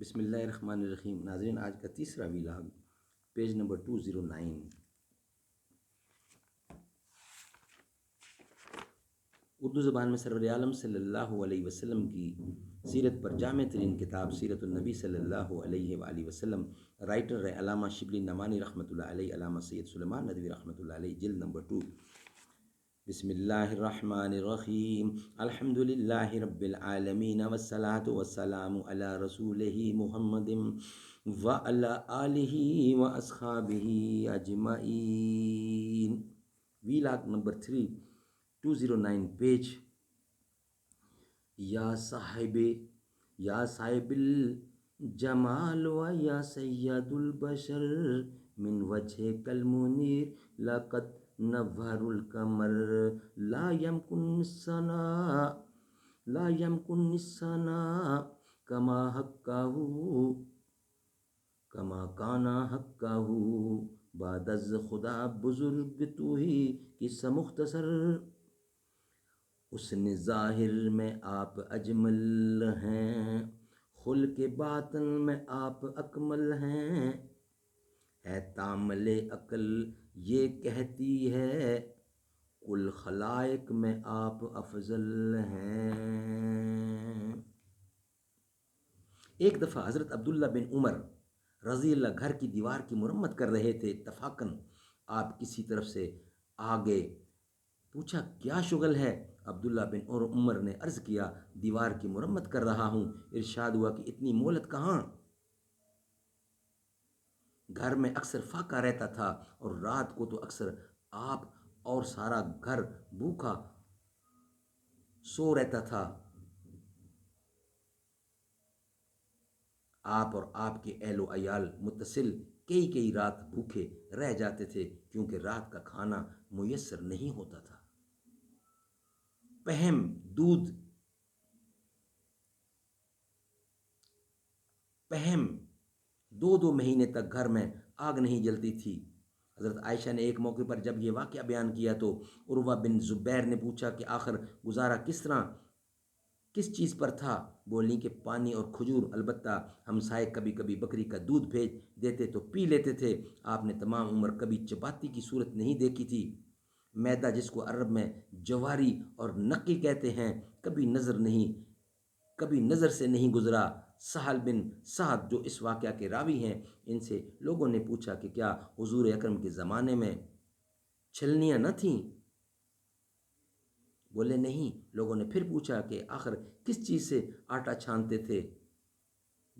بسم اللہ الرحمن الرحیم۔ ناظرین، آج کا تیسرا ویلاگ، پیج نمبر 209۔ اردو زبان میں سرور عالم صلی اللہ علیہ وسلم کی سیرت پر جامع ترین کتاب سیرت النبی صلی اللہ علیہ وآلہ وسلم، رائٹر ہے علامہ شبلی نعمانی رحمۃ اللہ علیہ، علامہ سید سلیمان ندوی رحمۃ اللہ علیہ، جلد نمبر 2۔ بسم اللہ الرحمن الرحیم۔ الحمد للہ رب العالمین والصلاة والسلام علی رسولہ محمد وعلی آلہ واصحابہ اجمعین۔ Vlog number 3، 209 page. یا صاحب الجمال و یا سید البشر، من وجہ کالمنیر لقد نور القمر، لا يمكن الثناء کما کانا حقہ، بعد از خدا بزرگ تو ہی قصہ مختصر، حسن ظاہر میں آپ اجمل ہیں، خلق باطن میں آپ اکمل ہیں، ہے تامل عقل یہ کہتی ہے، کل خلائق میں آپ افضل ہیں۔ ایک دفعہ حضرت عبداللہ بن عمر رضی اللہ گھر کی دیوار کی مرمت کر رہے تھے، اتفاقاً آپ کسی طرف سے آ گئے۔ پوچھا کیا شغل ہے؟ عبداللہ بن عمر نے عرض کیا دیوار کی مرمت کر رہا ہوں۔ ارشاد ہوا کہ اتنی مہلت کہاں؟ گھر میں اکثر فاقہ رہتا تھا اور رات کو تو اکثر آپ اور سارا گھر بھوکا سو رہتا تھا۔ آپ اور آپ کے اہل و عیال متصل کئی رات بھوکے رہ جاتے تھے، کیونکہ رات کا کھانا میسر نہیں ہوتا تھا۔ پہم دو مہینے تک گھر میں آگ نہیں جلتی تھی۔ حضرت عائشہ نے ایک موقع پر جب یہ واقعہ بیان کیا تو عروہ بن زبیر نے پوچھا کہ آخر گزارا کس چیز پر تھا؟ بولی کہ پانی اور کھجور، البتہ ہمسائے کبھی کبھی بکری کا دودھ بھیج دیتے تو پی لیتے تھے۔ آپ نے تمام عمر کبھی چپاتی کی صورت نہیں دیکھی تھی۔ میدہ جس کو عرب میں جواری اور نقی کہتے ہیں، کبھی نظر سے نہیں گزرا۔ سہل بن سعد جو اس واقعہ کے راوی ہیں، ان سے لوگوں نے پوچھا کہ کیا حضور اکرم کے زمانے میں چھلنیاں نہ تھیں؟ بولے نہیں۔ لوگوں نے پھر پوچھا کہ آخر کس چیز سے آٹا چھانتے تھے؟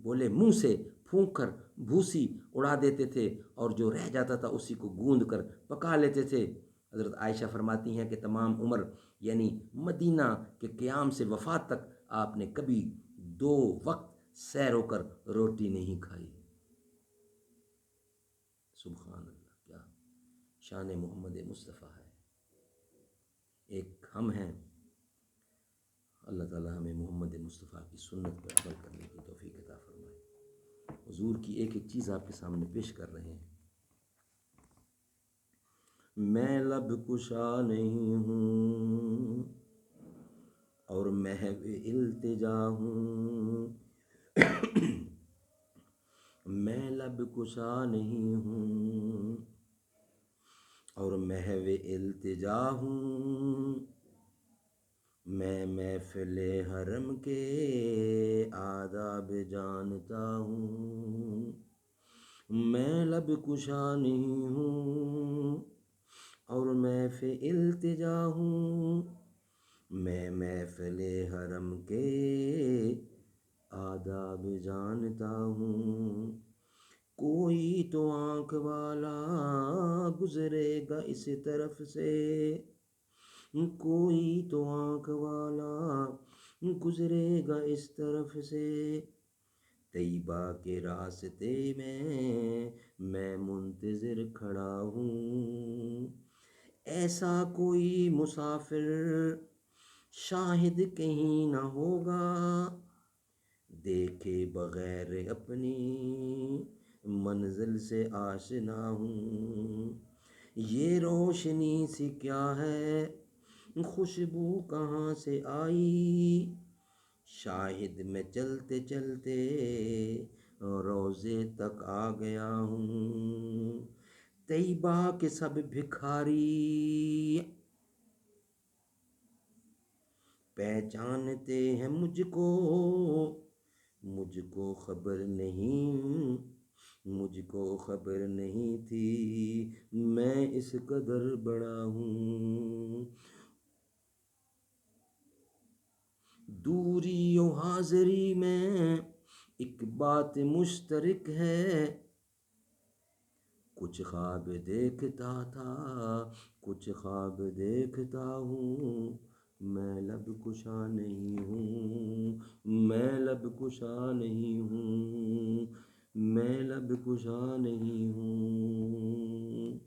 بولے منہ سے پھونک کر بھوسی اڑا دیتے تھے، اور جو رہ جاتا تھا اسی کو گوندھ کر پکا لیتے تھے۔ حضرت عائشہ فرماتی ہیں کہ تمام عمر یعنی مدینہ کے قیام سے وفات تک آپ نے کبھی 2 وقت سیر ہو کر روٹی نہیں کھائی۔ سبحان اللہ، کیا شان محمد مصطفیٰ ہے۔ ایک ہم ہیں، اللہ تعالیٰ ہمیں محمد مصطفیٰ کی سنت پر عمل کرنے کی توفیق عطا فرمائے۔ حضور کی ایک چیز آپ کے سامنے پیش کر رہے ہیں۔ میں لب کشا نہیں ہوں اور محو التجا ہوں، میں لب کشا نہیں ہوں اور محو التجا ہوں، میں محفل حرم کے آداب جانتا ہوں، میں لب کشا نہیں ہوں اور محفل التجا ہوں، میں محفل حرم کے آداب جانتا ہوں، کوئی تو آنکھ والا گزرے گا اس طرف سے، کوئی تو آنکھ والا گزرے گا اس طرف سے، طیبہ کے راستے میں منتظر کھڑا ہوں، ایسا کوئی مسافر شاہد کہیں نہ ہوگا، دیکھے بغیر اپنی منزل سے آشنا ہوں، یہ روشنی سی کیا ہے، خوشبو کہاں سے آئی، شاہد میں چلتے چلتے روزے تک آ گیا ہوں، طیبہ کے سب بھکاری پہچانتے ہیں مجھ کو خبر نہیں، مجھ کو خبر نہیں تھی میں اس قدر بڑا ہوں، دوری و حاضری میں ایک بات مشترک ہے، کچھ خواب دیکھتا تھا، کچھ خواب دیکھتا ہوں، میں لب کشا نہیں ہوں، میں لب کشا نہیں ہوں، میں لب کشا نہیں ہوں۔